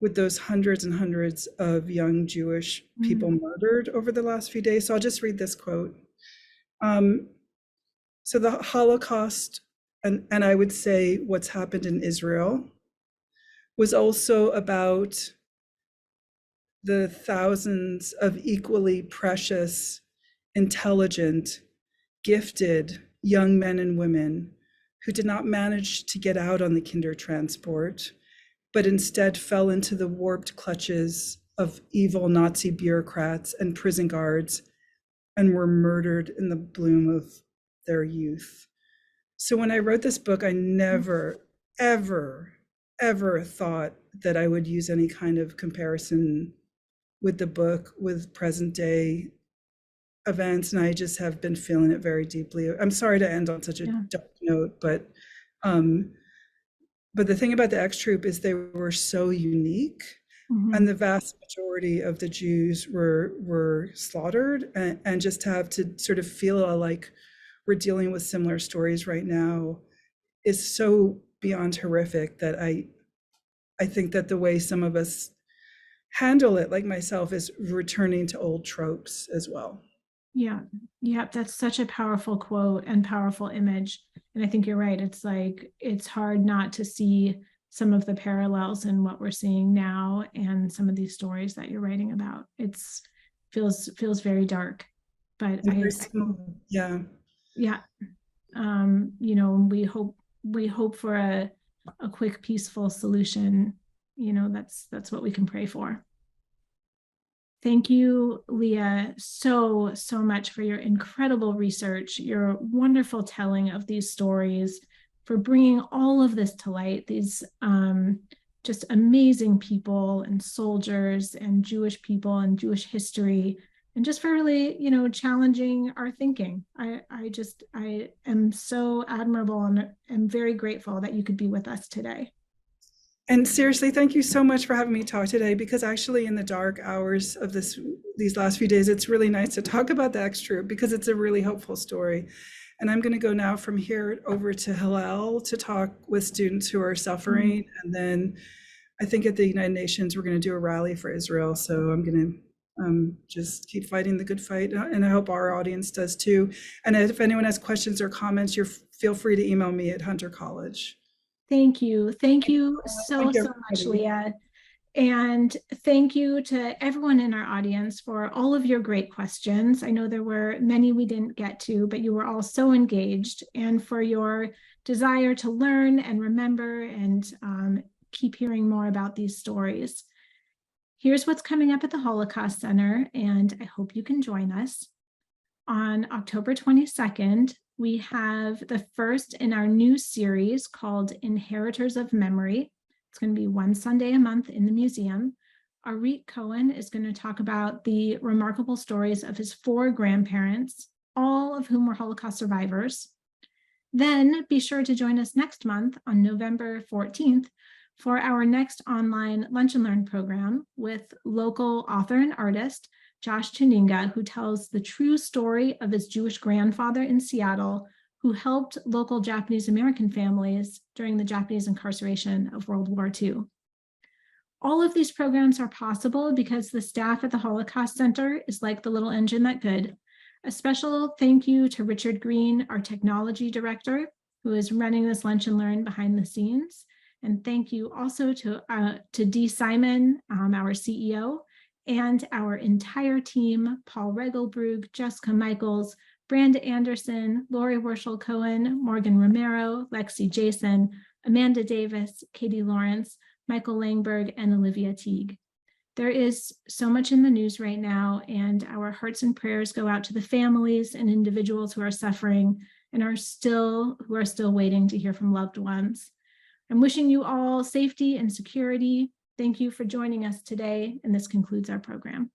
with those hundreds and hundreds of young Jewish people murdered over the last few days. So I'll just read this quote. So the Holocaust, and I would say what's happened in Israel, was also about the thousands of equally precious, intelligent, gifted young men and women who did not manage to get out on the Kindertransport, but instead fell into the warped clutches of evil Nazi bureaucrats and prison guards and were murdered in the bloom of their youth. So when I wrote this book, I never, ever, ever thought that I would use any kind of comparison with the book, with present day events. And I just have been feeling it very deeply. I'm sorry to end on such a dark note, but the thing about the ex-troop is they were so unique. And the vast majority of the Jews were slaughtered, and just to have to sort of feel like we're dealing with similar stories right now is so beyond horrific that I think that the way some of us handle it, like myself, is returning to old tropes as well. Yeah, that's such a powerful quote and powerful image. And I think you're right. It's like it's hard not to see some of the parallels in what we're seeing now and some of these stories that you're writing about. It's feels very dark, but yeah. We hope for a quick, peaceful solution. That's what we can pray for. Thank you, Leah, so much for your incredible research, your wonderful telling of these stories, for bringing all of this to light, these just amazing people and soldiers and Jewish people and Jewish history, and just for really, challenging our thinking. I am so admirable and am very grateful that you could be with us today. And seriously, thank you so much for having me talk today, because actually in the dark hours of these last few days, it's really nice to talk about the ex-troop because it's a really hopeful story. And I'm going to go now from here over to Hillel to talk with students who are suffering. And then I think at the United Nations, we're going to do a rally for Israel. So I'm going to just keep fighting the good fight. And I hope our audience does too. And if anyone has questions or comments, feel free to email me at Hunter College. Thank you. Thank you so much, Leah. And thank you to everyone in our audience for all of your great questions. I know there were many we didn't get to, but you were all so engaged, and for your desire to learn and remember and keep hearing more about these stories. Here's what's coming up at the Holocaust Center, and I hope you can join us. On October 22nd, we have the first in our new series called Inheritors of Memory. It's going to be one Sunday a month in the museum. Arit Cohen is going to talk about the remarkable stories of his 4 grandparents, all of whom were Holocaust survivors. Then be sure to join us next month on November 14th for our next online Lunch and Learn program with local author and artist Josh Tuninga, who tells the true story of his Jewish grandfather in Seattle, who helped local Japanese American families during the Japanese incarceration of World War II. All of these programs are possible because the staff at the Holocaust Center is like the little engine that could. A special thank you to Richard Green, our technology director, who is running this Lunch and Learn behind the scenes. And thank you also to Dee Simon, our CEO, and our entire team, Paul Regelbrug, Jessica Michaels, Branda Anderson, Lori Werschel-Cohen, Morgan Romero, Lexi Jason, Amanda Davis, Katie Lawrence, Michael Langberg, and Olivia Teague. There is so much in the news right now, and our hearts and prayers go out to the families and individuals who are suffering and are still waiting to hear from loved ones. I'm wishing you all safety and security. Thank you for joining us today, and this concludes our program.